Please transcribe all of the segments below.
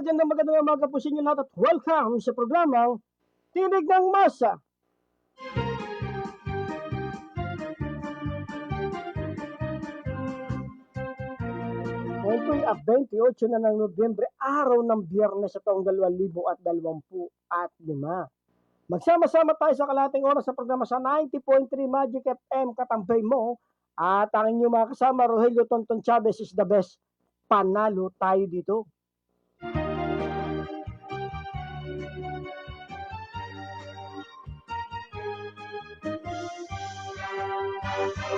Diyan na magandang umaga po sa inyo lahat at welcome sa programang Tinig ng Masa. Ngayon po ay 28 na ng Nobyembre, araw ng Biyernes sa taong 2025. Magsama-sama tayo sa kalahating oras sa programa sa 90.3 Magic FM Katambay mo at ang inyong mga kasama, Rogelio Tonton Chavez is the best. Panalo tayo dito.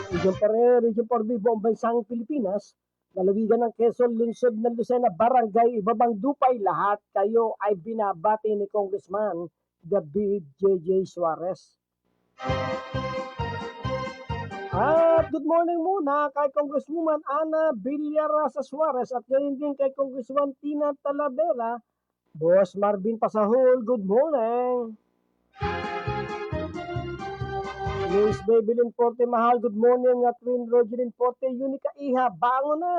Region 4B, buong bansang Pilipinas, lalawigan ng Quezon, lungsod ng Lucena, barangay Ibabang Dupay, lahat kayo ay binabati ni Congressman David J.J. Suarez. At good morning muna kay Congresswoman Ana Villarasa Suarez at gayon din kay Congresswoman Tina Talavera. Boss Marvin Pasahol, good morning. Luis Babylin Forte Mahal, good morning. At Twin Rogelin Forte, Unica Iha, bango na!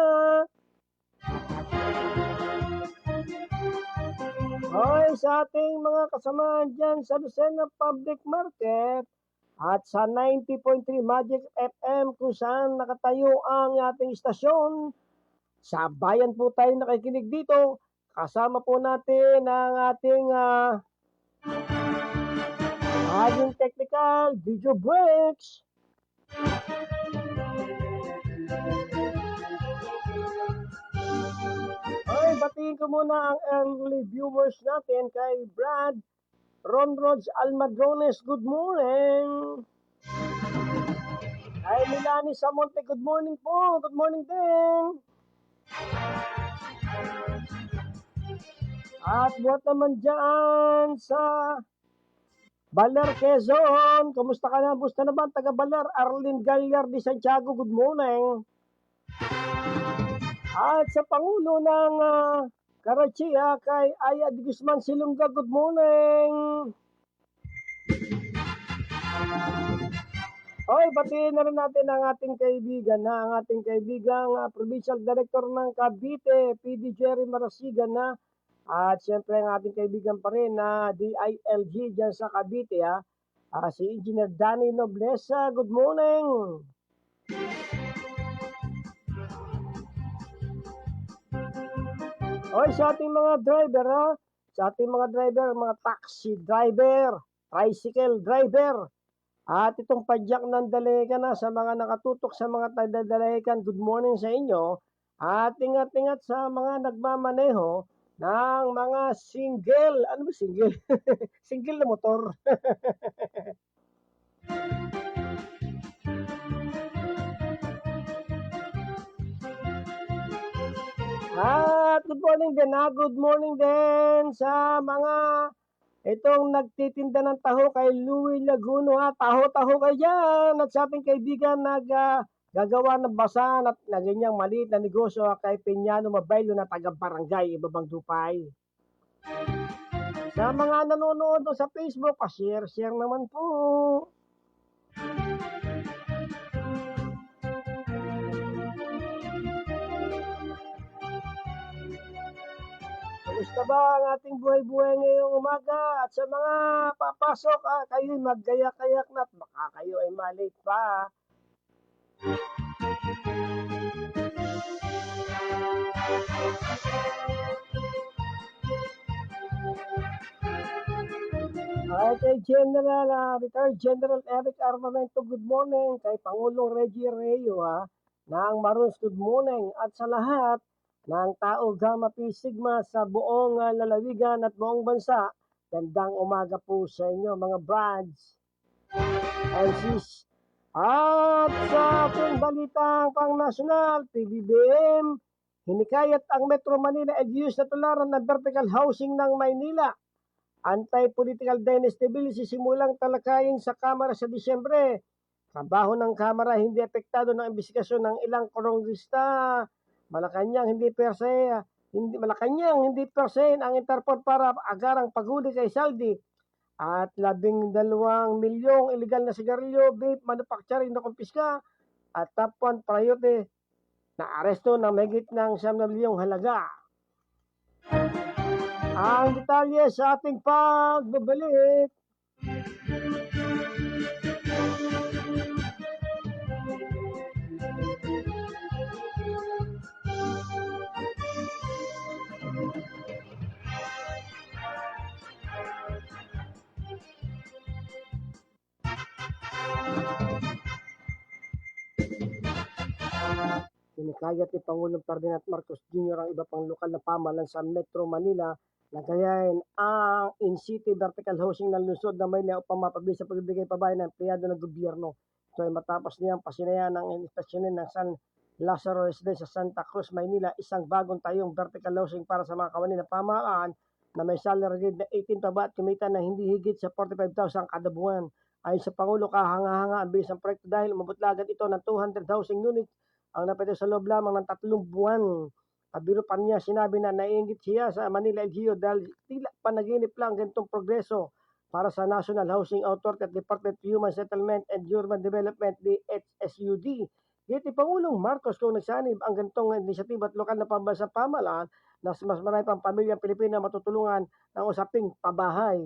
Hoy, sa ating mga kasamahan dyan sa Lucena Public Market at sa 90.3 Magic FM kung saan nakatayo ang ating istasyon. Sa bayan po tayo nakikinig dito. Kasama po natin ang ating ating technical video breaks. Ay, batiin ko muna ang early viewers natin kay Brad Ronrods Almadrones, good morning. Kay Milani Samonte, good morning po. Good morning din. At buhat naman dyan sa Baler, Quezon. Kumusta ka na? Kumusta naman taga Baler? Arlene Galliar de Santiago, good morning. At sa Pangulo ng Karachi, kay Aya de Guzman Silunga, good morning. Oy, batiin na rin natin ang ating kaibigan ang ating kaibigang Provincial Director ng Cavite, PD Jerry Marasigan na. At siyempre ang ating kaibigan pa rin na DILG dyan sa Cavite, si Engineer Danny Noblesa, good morning. Oy, sa ating mga driver, sa ating mga driver, mga taxi driver, tricycle driver, at itong padyak ng dalahican sa mga nakatutok sa mga taga-dalahican, good morning sa inyo. At ingat-ingat sa mga nagmamaneho ng mga single, ano ba single? Single na motor. At good morning din sa mga itong nagtitinda ng taho kay Louie Laguno, taho-taho kayo dyan. At sa ating kaibigan gagawa ng basan at na ganyang maliit na negosyo kay Peñano Mabaylo na taga-barangay Ibabang Dupay. Sa mga nanonood sa Facebook, share naman po. Kamusta ba ang ating buhay-buhay ngayong umaga? At sa mga papasok, kayo maggayak-gayak na at baka kayo ay malate pa. Ay, kay Retired General Eric Armamento, good morning. Kay Pangulong Reggie Reo, ng Maroons, good morning. At sa lahat ng tao Gamma Pi Sigma sa buong lalawigan at buong bansa, gandang umaga po sa inyo mga brads and sis. At sa ating balitang pang-nasyonal, PBBM, hinikayat ang Metro Manila LGUs na tularan ng vertical housing ng Maynila. Anti-political dynasty bill sisimulang talakayin sa Kamara sa Disyembre. Trabaho ng Kamara hindi apektado ng imbestigasyon ng ilang kongresista. Malacanang hindi per se ang Interpol para agarang paghuli kay Saldi. At 12 milyong illegal na sigarilyo, vape, manufacturing na kumpiska. At top 1 priority na aresto ng mahigit ng 9 milyong halaga. Ang detalye sa ating pagbabalik. Hinikayat ni Pangulong Ferdinand Marcos Jr. ang iba pang lokal na pamahalaan sa Metro Manila na gayahin ang in-city vertical housing ng lungsod ng Maynila upang mapabilis sa pagbibigay pabayan ng empleyado ng gobyerno. Ito ay matapos niyang pasinayan ng inspeksyonin ng San Lazaro Residence sa Santa Cruz, Maynila, isang bagong tayong vertical housing para sa mga kawani na pamahalaan na may salary grade na 18 pa ba at kumita na hindi higit sa 45,000 kada buwan. Ayon sa Pangulo, kahanga-hanga ang bilis ng proyekto dahil umabot agad ito ng 200 housing units ang napito sa loob lamang ng 3 buwan. Kabiro pa niya sinabi na naiinggit siya sa Manila LGU dahil tila panaginip lang ganitong progreso para sa National Housing Authority at Department of Human Settlement and Urban Development, DHSUD. Dito Pangulong Marcos kung nagsanib ang ganitong inisyatiba at lokal na pambansang pamahalaan na mas marami pang pamilyang Pilipina matutulungan ng usaping pabahay.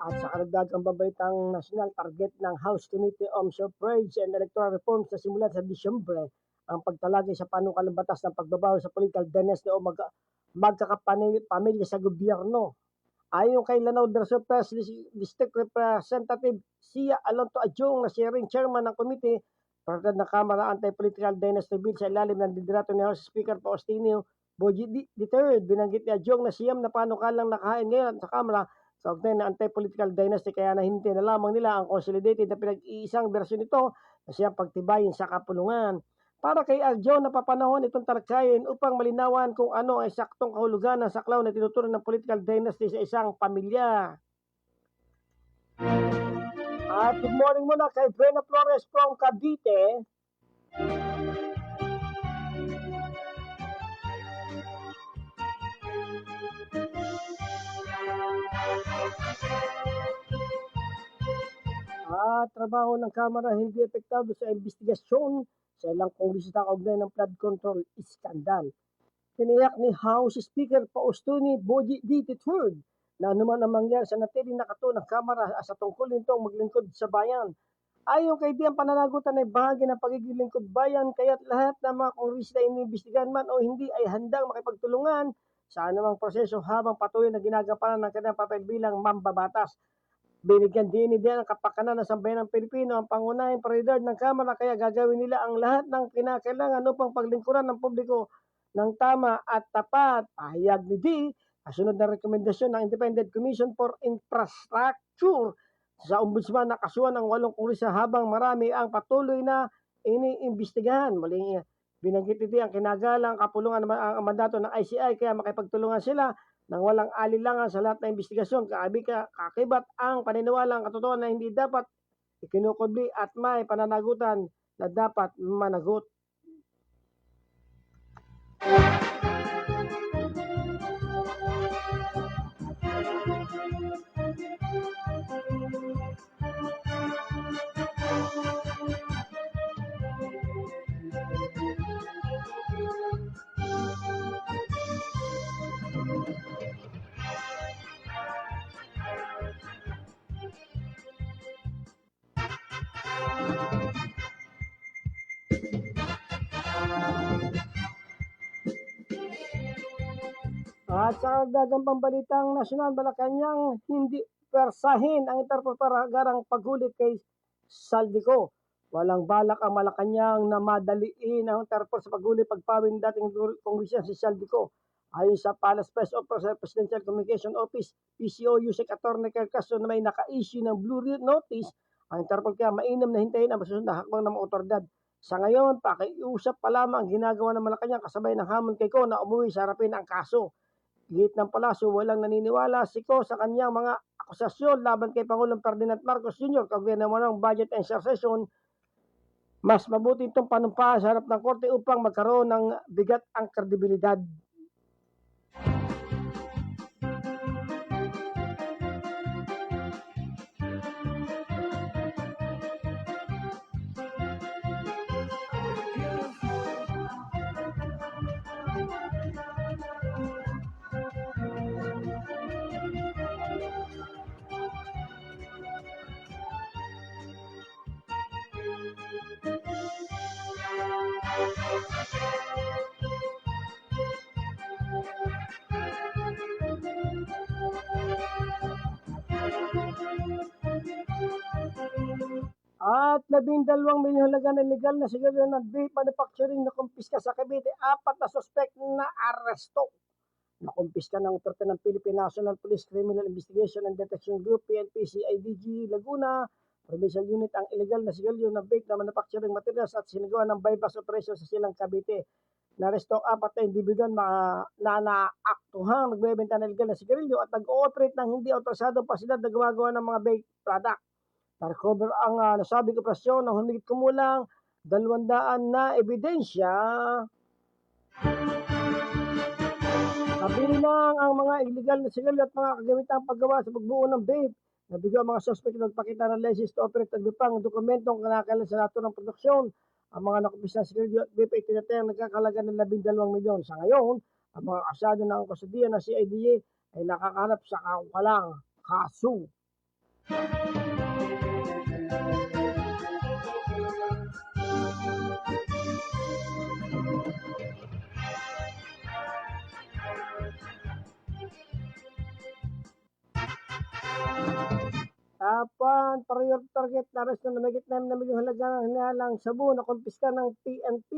At sa karagdagang babaitang nasyonal, target ng House Committee on Suffrage and Electoral Reforms na simulan sa Disyembre ang pagtalagay sa panukalang batas ng pagbabawi sa political dynasty o magkakapamilya sa gobyerno. Ayon kay Lanao del Sur First District Representative Sia Alonto Adjong na siya rin chairman ng committee para ng Kamara Anti-Political Dynasty Bill sa ilalim ng liderato ni House Speaker Faustino Boji III, binanggit ni Adjong na siyam na panukalang nakahain ngayon sa Kamara sa ugnay na anti-political dynasty kaya nahintay na lamang nila ang consolidated na pinag-iisang bersyon nito na siyang pagtibayin sa kapulungan. Para kay Adjong, napapanahon itong talakayin upang malinawan kung ano ay saktong kahulugan ng saklaw na tinuturing ng political dynasty sa isang pamilya. At good morning muna kay Brena Flores from Cavite. Trabaho ng Kamara hindi epektado sa investigasyon sa ilang kongresista kaugnay ng flood control iskandal. Tiniyak ni House Speaker Paustoni Boji III na anuman ang mangyari sa natiling nakatuon ng Kamara sa tungkol nitong maglingkod sa bayan. Ayon kay Diang, pananagutan ay bahagi ng pagiging lingkod bayan kaya't lahat ng mga kongresista iniimbestigahan man o hindi ay handang makipagtulungan sa anumang proseso habang patuloy na ginagampanan ng kanilang papel bilang mambabatas. Binigyan din ang kapakanan ng sambayanang Pilipino ang pangunahing prioridad ng Kamara kaya gagawin nila ang lahat ng kinakailangan upang paglingkuran ng publiko ng tama at tapat. Pahayag ni D, kasunod na rekomendasyon ng Independent Commission for Infrastructure sa Ombudsman na kasuhan ng 8 kongresista habang marami ang patuloy na iniimbestigahan. Muling binanggit ni D ang kinagalang kapulungan ang mandato ng ICI kaya makipagtulungan sila nang walang alinlangan sa lahat ng investigasyon. Kakibat ang paniniwalang katotohanan na hindi dapat ikinukubli at may pananagutan na dapat managot. At sa gagampang balitang nasyonal, Malacanang hindi persahin ang Interpol para agarang paghuli kay Saldico. Walang balak ang Malacanang na madaliin ang Interpol sa paghuli pagpawin dating kongresyon si Saldico. Ayon sa Palace Press Office Presidential Communication Office, PCO Yusek Atty. Castro na may naka-issue ng blue notice, ang Interpol kaya mainam na hintayin ang masusunod na hakbang ng mga otoridad. Sa ngayon, pakiusap pa lamang ang ginagawa ng Malacanang kasabay ng hamon kay Ko na umuwi sa harapin ang kaso. Git ng Palasyo, walang naniniwala si Ko sa kanyang mga akusasyon laban kay Pangulong Ferdinand Marcos Jr. kaugnay naman ng budget and share session. Mas mabuti itong panumpaan sa harap ng korte upang magkaroon ng bigat ang kredibilidad. At 12 milyon halaga ng legal na sigarilyo ng vape manufacturing na kumpiska sa Cavite, 4 na suspect na aresto. Nakumpiska ng otorite ng Philippine National Police Criminal Investigation and Detection Group, PNP CIDG Laguna, Provincial Unit ang illegal na sigarilyo ng vape na manufacturing materials at sinagawa ng bypass operation sa Silang Cavite. Naresto ang 4 na individual na naaktuhang nagbebenta ng illegal na sigarilyo at nag-ooperate ng hindi autorisado pasilad na gumagawa ng mga vape product. Na-recover ang nasabing operasyon ng humigit kumulang 200 na ebidensya. Kabilang ang mga illegal na sigarilyo at mga kagamitang paggawa sa pagbuo ng vape. Nabigo ang mga suspect na nagpakita ng license to operate at bipang dokumentong kinakailangan sa lato ng produksyon. Ang mga nakumpis na sigarilyo at vape ay tinatayang nagkakalaga ng 12 milyon. Sa ngayon, ang mga akusado ng kustodiya ng CIDA ay nakakahanap sa kaukalang kaso. Priority target na arresto na mahigit 9 na milyong halaga ng hinahalang sabu na kumpiska ng PNP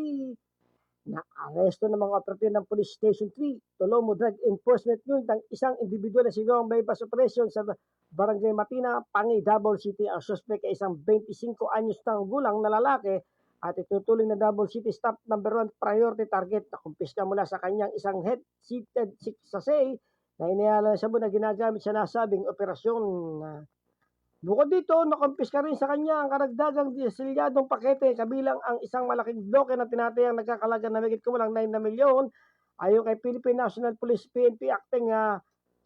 na aresto ng mga operatibo ng Police Station 3, Tolomo Drug Enforcement Unit ang isang individual na sinawang bypass operation sa Barangay Matina, Pangi, Davao City. Ang suspect ay isang 25 anyos na gulang na lalaki at itutuloy na Davao City Stop number 1 priority target na kumpiska mula sa kanyang isang head-seated sasay na iniala sa na ginagamit sa nasabing operasyon. Bukod dito, nakumpiska rin sa kanya ang karagdagang disilyadong pakete kabilang ang isang malaking bloke na tinatayang nagkakalaga na mahigit kumulang 9 na milyon ayon kay Philippine National Police PNP Acting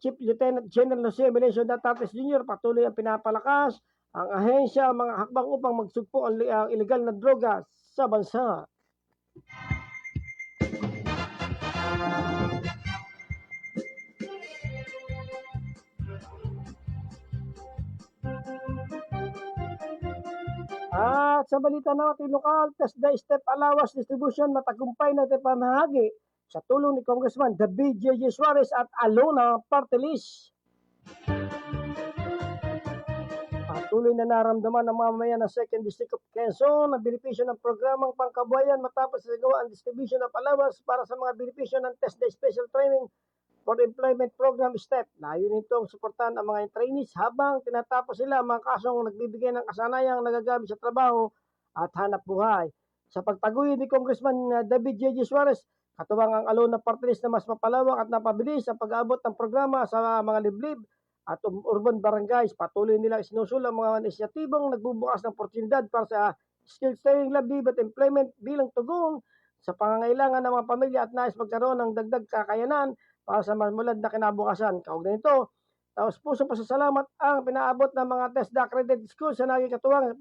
Chief Lieutenant General Jose Melencio Datartes Jr. Patuloy ang pinapalakas ang ahensya mga hakbang upang magsugpo ang illegal na droga sa bansa. At sa balita natin lokal, TESDA Step Allowance Distribution matagumpay na pamahagi sa tulong ni Congressman David J. Suarez at Alona Partelis. Patuloy na naramdaman ng mamamayan ng 2nd District of Quezon ang benepisyo ng programang pangkabuhayan matapos sa gawa ang distribution ng allowance para sa mga benepisyo ng TESDA Special Training for Employment Program STEP. Layunin nitong suportahan ang mga trainees habang tinatapos sila mga kasong nagbibigay ng kasanayang nagagamit sa trabaho at hanap buhay. Sa pagtaguyod ni Congressman David J. Suarez, katuwang ang Alona Partelis na mas mapalawak at napabilis ang pag-aabot ng programa sa mga liblib at urban barangays. Patuloy nilang sinusul ang mga inisyatibong nagbubukas ng oportunidad para sa skills training, liblib at employment bilang tugon sa pangangailangan ng mga pamilya at nais magkaroon ng dagdag kakayanan para sa malmulad na kinabukasan. Kaugnay nito, taos pusong pasasalamat ang pinaabot ng mga TESDA accredited schools sa naging katuwang sa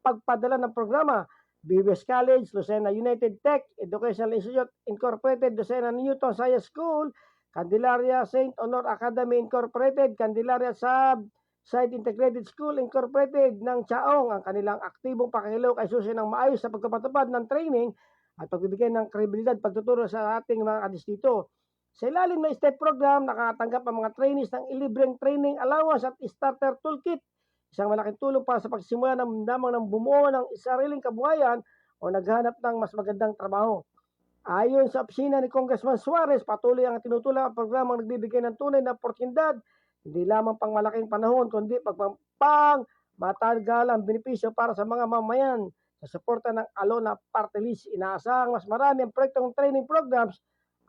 pagpadala ng programa. BBS College, Lucena United Tech, Educational Institute Incorporated, Lucena Newton Science School, Candelaria St. Honor Academy Incorporated, Candelaria Side Integrated School Incorporated ng Chaong ang kanilang aktibong pakikilaw kay susi ng maayos sa pagpapatupad ng training at pagbibigay ng kredibilidad pagtuturo sa ating mga kadistrito. Sa ilalim ng STEP program, nakatanggap ang mga trainees ng ilibreng training allowance at starter toolkit. Isang malaking tulong para sa pagsisimula ng bumuo ng sariling kabuhayan o naghanap ng mas magandang trabaho. Ayon sa opisina ni Congressman Suarez, patuloy ang tinutulak ang programang nagbibigay ng tunay na oportunidad, hindi lamang pang malaking panahon, kundi pang matagalang benepisyo para sa mga mamayan. Sa suporta ng Alona Partelis, inaasahang mas marami ang proyektong training programs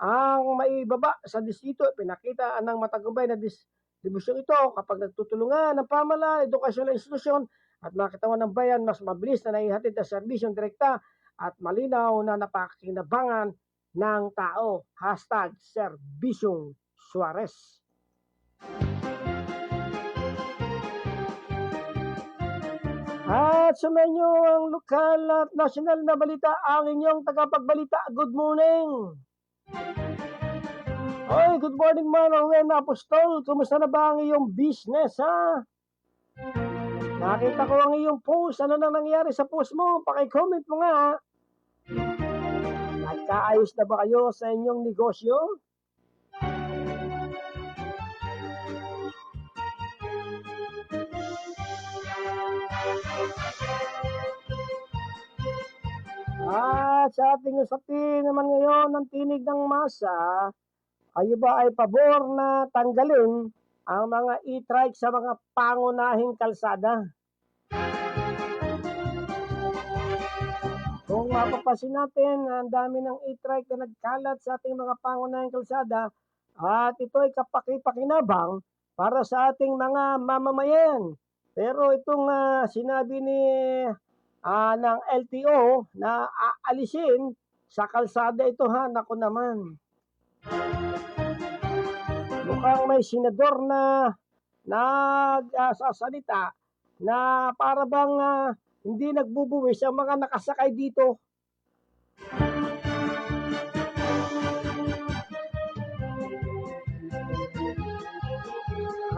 ang maibaba sa distrito. Pinakita ng matagumpay na distribusyon ito kapag nagtutulungan ng pamahalaan, edukasyonal institusyon at mga katawan ng bayan mas mabilis na naihatid ang serbisyong direkta at malinaw na napakinabangan ng tao. #Serbisyong Suarez. At sumenyo ang lokal at national na balita ang inyong tagapagbalita. Good morning! Oy, good morning man, Owen Apostol. Kumusta na ba ang iyong business, ha? Nakita ko ang iyong post. Ano nang nangyari sa post mo? Paki-comment mo nga. Nagkaayos na ba kayo sa inyong negosyo? At sa ating usapin naman ngayon ng tinig ng masa, kayo ba ay pabor na tanggalin ang mga e-trike sa mga pangunahing kalsada? Kung mapapansin natin, ang dami ng e-trike na nagkalat sa ating mga pangunahing kalsada at ito ay kapaki-pakinabang para sa ating mga mamamayan. Pero itong sinabi ng LTO na aalisin sa kalsada ito, ha, naku naman. Mukhang may senador na nagsasalita na para bang hindi nagbubuwis ang mga nakasakay dito.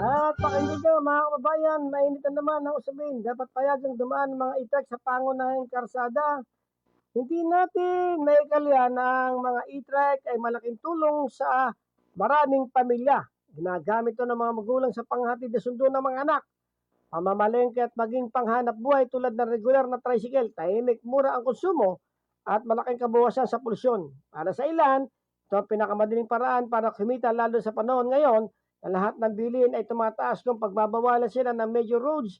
At pakinggan nyo mga kababayan, mainit na naman ang usapin. Dapat payagang dumaan mga e-trike sa pangunahing karsada. Hindi natin maikalya na ang mga e-trike ay malaking tulong sa maraming pamilya. Ginagamit ito ng mga magulang sa panghatid na sundo ng mga anak, pamamalengke at maging panghanap buhay tulad ng regular na tricycle. Tahimik, mura ang konsumo at malaking kabawasan sa polusyon. Para sa ilan, ito ang pinakamadaling paraan para kumita lalo sa panahon ngayon na lahat ng bilihin ay tumataas kung pagbabawalan sila ng major roads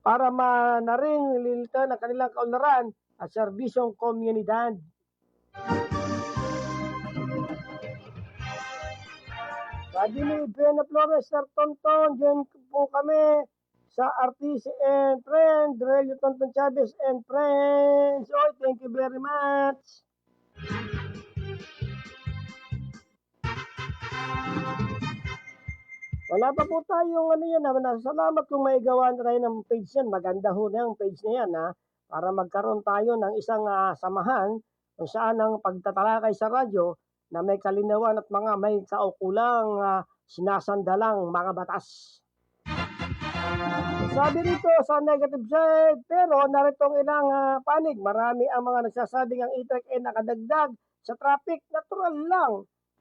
para manaring lilitan ang kanilang kaunlaran at serbisyong komunidad. Sabi ni Bena Flores, Sir Tonton, dyan po kami sa Artist and Friend, Relio Tonton Chavez and Friends. Oy, thank you very much. Wala pa po tayong ano yan, salamat kung may gawa na tayo ng page yan. Maganda ho na yung page na yan, ha? Para magkaroon tayo ng isang samahan kung saan ang pagtatalakay sa radyo na may kalinawan at mga may kaukulang sinasandalang mga batas. Sabi rito sa negative side, pero narito ang ilang panig. Marami ang mga nagsasabing ang e-trike ay nakadagdag sa traffic. Natural lang.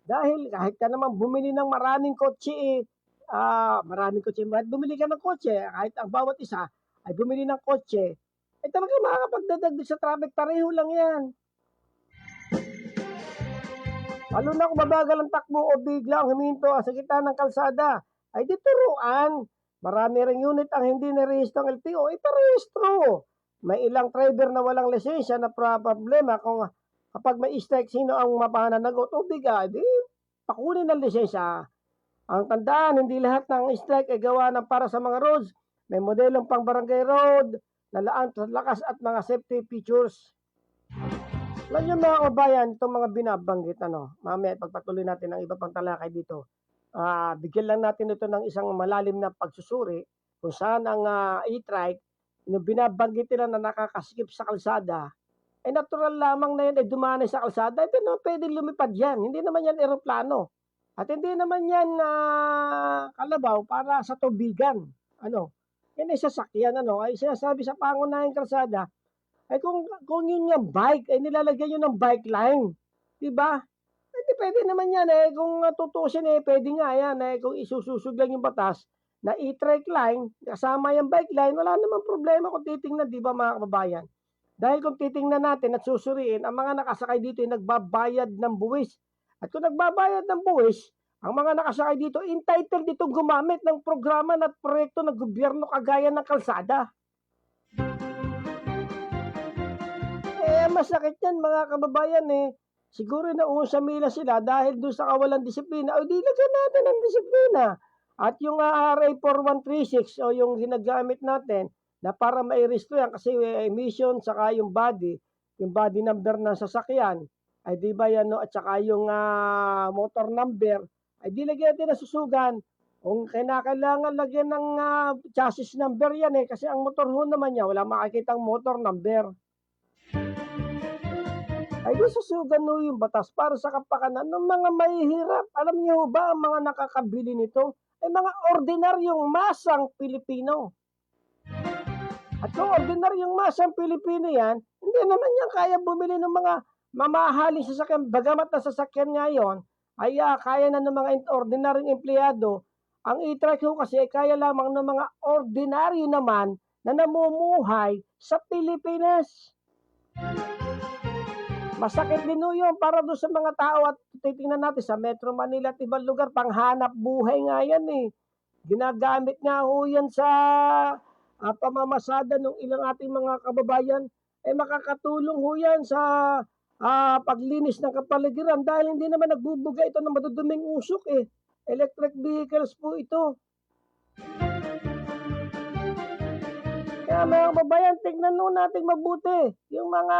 Dahil kahit ka naman bumili ng maraming kotse, kahit bumili ka ng kotse, kahit ang bawat isa ay bumili ng kotse, ay talaga makakapagdadagdag sa traffic. Pareho lang yan. Lalo na kung mabagal ang takbo o biglang huminto sa gitna ng kalsada, ay di turuan. Marami ring unit ang hindi narehistro ng LTO, iparehistro. May ilang driver na walang lisensya na problema kung kapag may strike, sino ang mapananagot o biga, di pakunin ang lisensya. Ang tandaan, hindi lahat ng strike ay gawa ng para sa mga roads. May modelong pang barangay road na laan sa lakas at mga safety features. Alam nyo mga kabayan, itong mga binabanggit, mamaya pagpatuloy natin ang iba pang talakay dito. Bigyan lang natin ito ng isang malalim na pagsusuri kung saan ang e-trike, yung binabanggit nila na nakakaskip sa kalsada, ay natural lamang na yan ay dumanay sa kalsada. Ito naman pwedeng lumipad yan. Hindi naman yan eroplano. At hindi naman yan kalabaw para sa tubigan. Yan ay sasakyan. Ay sinasabi sa pangunahing kalsada, ay kung yun yung bike, ay nilalagyan yun ng bike line. Diba? Pwede naman yan kung tutusin pwede nga yan kung isususog lang yung batas na e-trike line, kasama yung bike line, wala namang problema kung titingnan, di ba mga kababayan? Dahil kung titingnan natin at susuriin, ang mga nakasakay dito ay nagbabayad ng buwis. At kung nagbabayad ng buwis, ang mga nakasakay dito, entitled ditong gumamit ng programa at proyekto ng gobyerno kagaya ng kalsada. Masakit yan mga kababayan Siguro nauusamila sila dahil doon sa kawalan disiplina. O di lagyan natin ang disiplina. At yung RA 4136 o yung ginagamit natin na para ma-register yan kasi emission saka yung body number ng sasakyan ay di ba yan at saka yung motor number ay di lagyan natin na susugan. Kung kailangan lagyan ng chassis number yan kasi ang motor ho naman niya wala makikitang motor number. Ay susugan no yung batas para sa kapakanan ng mga mahihirap. Alam niyo ba ang mga nakakabili nito ay mga ordinaryong masang Pilipino. At kung ordinaryong masang Pilipino yan, hindi naman yan kaya bumili ng mga mamahaling sasakyan. Bagamat na sasakyan ngayon ay kaya na ng mga ordinaryong empleyado. Ang e-trike kasi ay kaya lamang ng mga ordinaryo naman na namumuhay sa Pilipinas. Masakit din yun para doon sa mga tao at titingnan natin sa Metro Manila at ibang lugar, panghanap buhay nga yan Ginagamit nga ho yan sa pamamasada ng ilang ating mga kababayan. Makakatulong ho yan sa paglinis ng kapaligiran dahil hindi naman nagbubuga ito ng maduduming usok Electric vehicles po ito. Kaya mga kababayan, tignan nun natin mabuti yung mga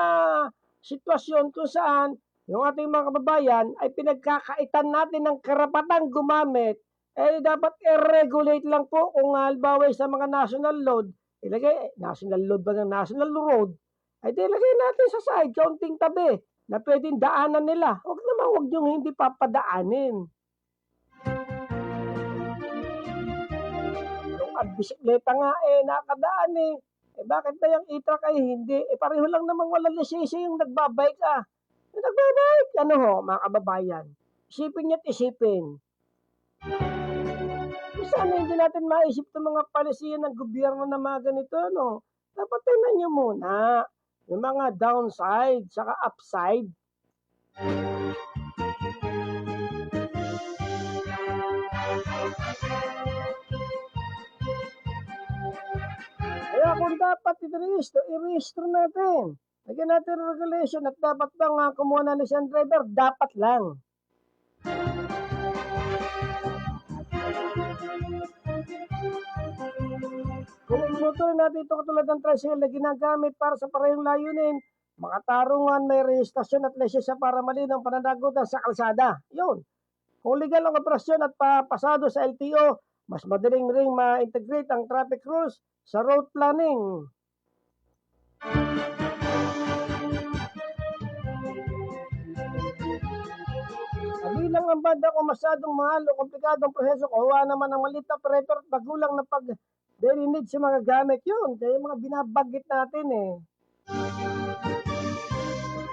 sitwasyon kung saan yung ating mga kababayan ay pinagkakaitan natin ng karapatang gumamit, dapat i-regulate lang po kung halimbawa sa mga national load, national load ba ng national road, ay ilagay natin sa side, kaunting tabi, na pwedeng daanan nila. Huwag niyong hindi papadaanin. Yung bisikleta nga nakadaan bakit ba yung e-truck ay hindi? Pareho lang namang walang lisensya yung nagbabike Yung nagbabike, mga kababayan. Isipin niyo't isipin. Sana hindi natin maisip itong mga palisiyan ng gobyerno na mga ganito, Dapat tingnan niyo muna. yung mga downside saka upside. Kaya kung dapat i-register natin. Lagyan natin regulation at dapat bang kumuha na lisensya driver? Dapat lang. Kung inutuloy natin ito katulad ng tricycle na ginagamit para sa parehong layunin, makatarungan, may rehistrasyon at lisensya para malinaw ang pananagutan sa kalsada. Yun. Kung legal ang operasyon at pasado sa LTO, mas madaling ring ma-integrate ang traffic rules sa road planning. Bilang ang banda kung masyadong mahal o komplikadong proseso, kuha naman ang maliit na operator at magulang na daily needs sa mga gamit. Yun, kaya yung mga binabanggit natin eh.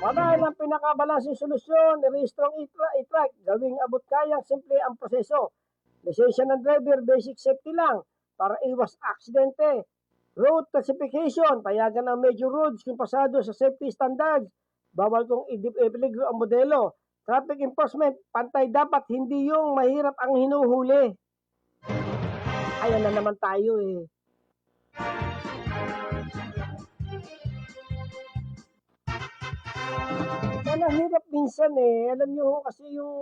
Marahil ang pinakabalansing solusyon, i-rehistro ang e-truck, gawing abot kayang simple ang proseso. Lisensya ng driver, basic safety lang para iwas aksidente. Road classification, payagan ang major roads kung pasado sa safety standards. Bawal kung ipeligro ang modelo. Traffic enforcement, pantay dapat, hindi yung mahirap ang hinuhuli. Ayan na naman tayo eh. Mahirap minsan eh. Alam nyo kasi yung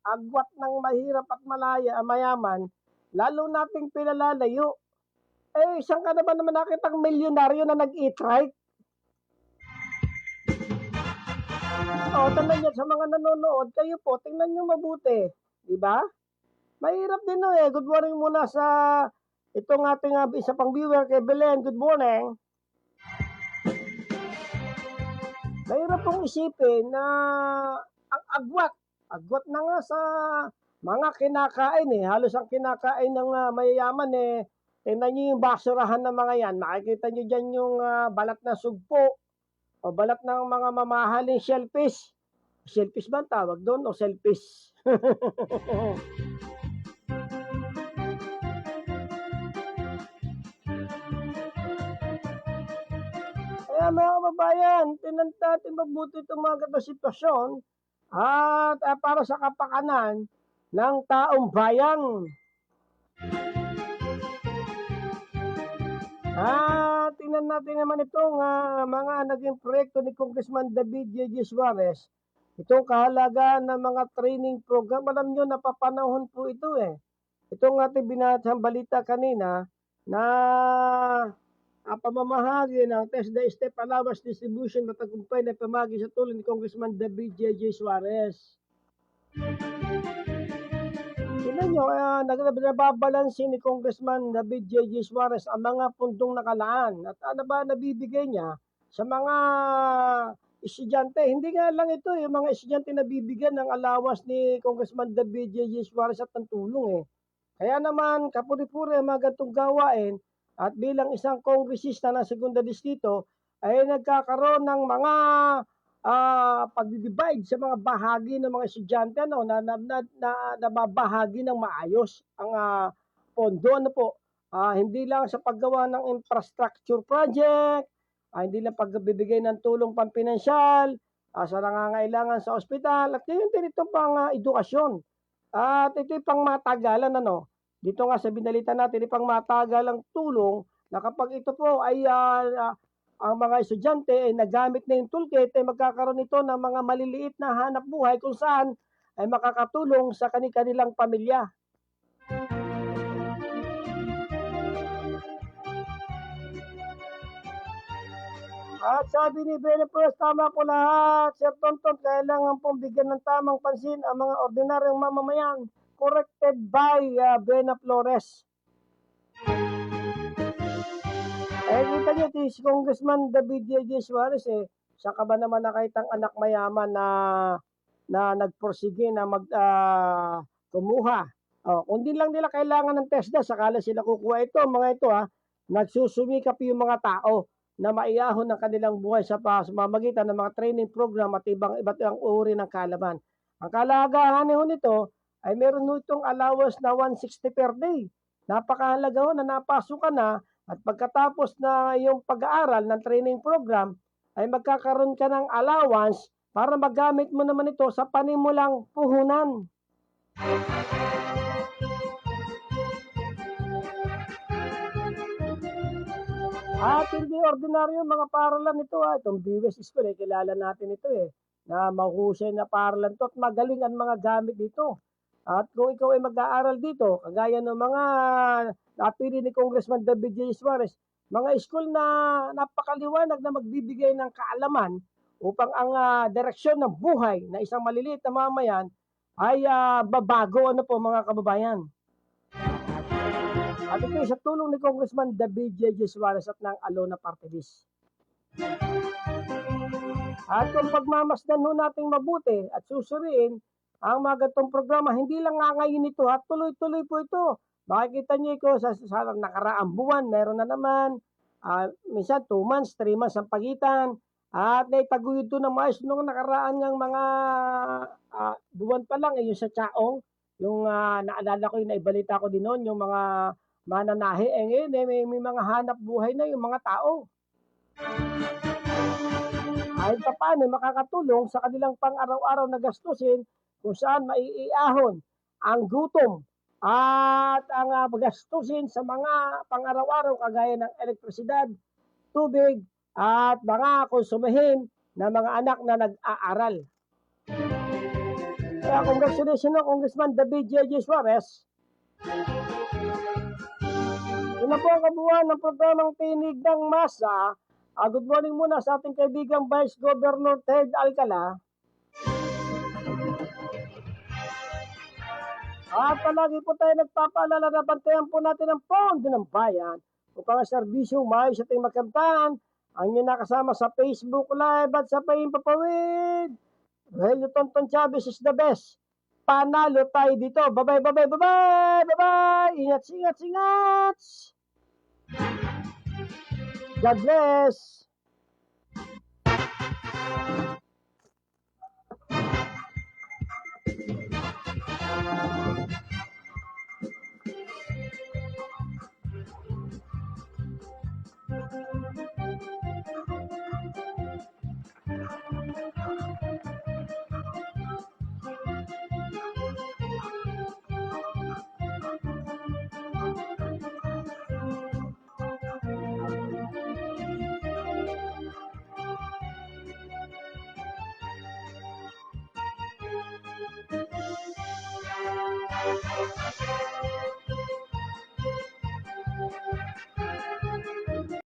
agwat ng mahirap at mayaman, lalo nating pinalalayo. Eh, saan ka naman nakitang milyonaryo na nag-e-trike? O, tingnan nyo sa mga nanonood, kayo po, tingnan nyo mabuti. Diba? Mahirap din no eh. Good morning muna sa itong ating isa pang viewer kay Belen. Good morning. Mahirap pong isipin na ang agwat na nga sa mga kinakain eh. Halos ang kinakain ng mayayaman eh. Tingnan nyo yung basurahan ng mga yan. Makikita nyo dyan yung balat na sugpo o balat ng mga mamahaling shellfish. Shellfish ba ang tawag doon o shellfish? Kaya mga kababayan, tingnan natin mabuti itong mga ganitong sitwasyon at para sa kapakanan ng taong bayan. Tingnan natin naman itong mga naging proyekto ni Congressman David J.J. Suarez. Itong kahalagaan ng mga training program. Alam nyo, napapanahon po ito eh. Itong ating binasang balita kanina na pamamahagi ng TESDA Step Allowance Distribution matagumpay na pamagi sa tulong ni Congressman David J.J. Suarez. Tingnan nyo, nababalansin ni Congressman David J.J. Suarez ang mga pundong nakalaan at ano ba nabibigay niya sa mga estudyante. Hindi nga lang ito, yung mga estudyante na bibigyan ng allowance ni Congressman David J.J. Suarez at ng tulong eh. Kaya naman, kapuri-puri ang mga gantong gawain at bilang isang kongresista ng segunda distrito ay nagkakaroon ng mga pagdidivide sa mga bahagi ng mga estudyante na nababahagi ng maayos ang pondo po. Hindi lang sa paggawa ng infrastructure project, hindi lang pagbibigay ng tulong pampinansyal sa nangangailangan sa ospital at yun din itong pang edukasyon. At ito yung pang matagalan dito nga sa binalita natin, pang matagalang tulong na kapag ito po ay ang mga estudyante ay nagamit na yung toolkit ay magkakaroon ito ng mga maliliit na hanap buhay kung saan ay makakatulong sa kanilang pamilya. At sabi ni Benefres, tama po lahat. Sir Tonton, kailangan pong bigyan ng tamang pansin ang mga ordinaryong mamamayan. Corrected by Bena Flores. Kita niyo, si Congressman David J.J. Suarez saka ba naman nakitang anak mayaman na nagporsige na kumuha. Kung di lang nila kailangan ng TESDA, sakala sila kukuha ito. Mga ito nagsusumikap yung mga tao na maiyahon ng kanilang buhay sa pamamagitan ng mga training program at iba't ibang uri ng kalaban. Ang kalagahan nito ay meron itong allowance na 160 per day. Napakahalaga na napasok ka na at pagkatapos na yung pag-aaral ng training program ay magkakaroon ka ng allowance para magamit mo naman ito sa panimulang puhunan. At hindi ordinaryo mga paaralan ito, itong Vives School, kilala natin ito, na mahusay na paaralan 'to at magaling ang mga gamit dito. At kung ikaw ay mag-aaral dito, kagaya ng mga napili ni Congressman David J. Suarez, mga school na napakaliwanag na magbibigay ng kaalaman upang ang, direksyon ng buhay ng isang maliliit na mamamayan ay, babago ano po mga kababayan. At ito'y sa tulong ni Congressman David J. Suarez at ng Alona Party List. At kung pagmamasdan ho nating mabuti at susuriin ang mga ganitong programa, hindi lang nga ngayon ito at tuloy-tuloy po ito. Makikita niyo ko sa nakaraang buwan, meron na naman, minsan 2 months, 3 months ang pagitan. At naitaguyod to ng maayos nung nakaraan ng mga buwan pa lang, yung sa Chaong, yung naalala ko yung naibalita ko din noon, yung mga mananahi, ngayon may mga hanap buhay na yung mga tao. Kahit papaano makakatulong sa kanilang pang-araw-araw na gastusin kung saan maiiahon ang gutom at ang gastusin sa mga pang-araw-araw kagaya ng elektrisidad, tubig at mga konsumihin ng mga anak na nag-aaral. Kaya congratulations Congressman David J. Suarez. Yun po ang kabuuan ng programang Tinig ng Masa. Good morning muna sa ating kaibigang Vice Governor Ted Alcala. At palagi po tayo nagpapaalala na bantayan po natin ang pondo ng bayan upang ang serbisyong maayos sa ating makamtan ang inyo nakasama sa Facebook Live at sa Paimpapawid. Relyo Tonton Chavez is the best. Panalo tayo dito. Bye-bye, bye-bye, bye-bye, bye-bye. Ingat, ingat, ingat. God bless.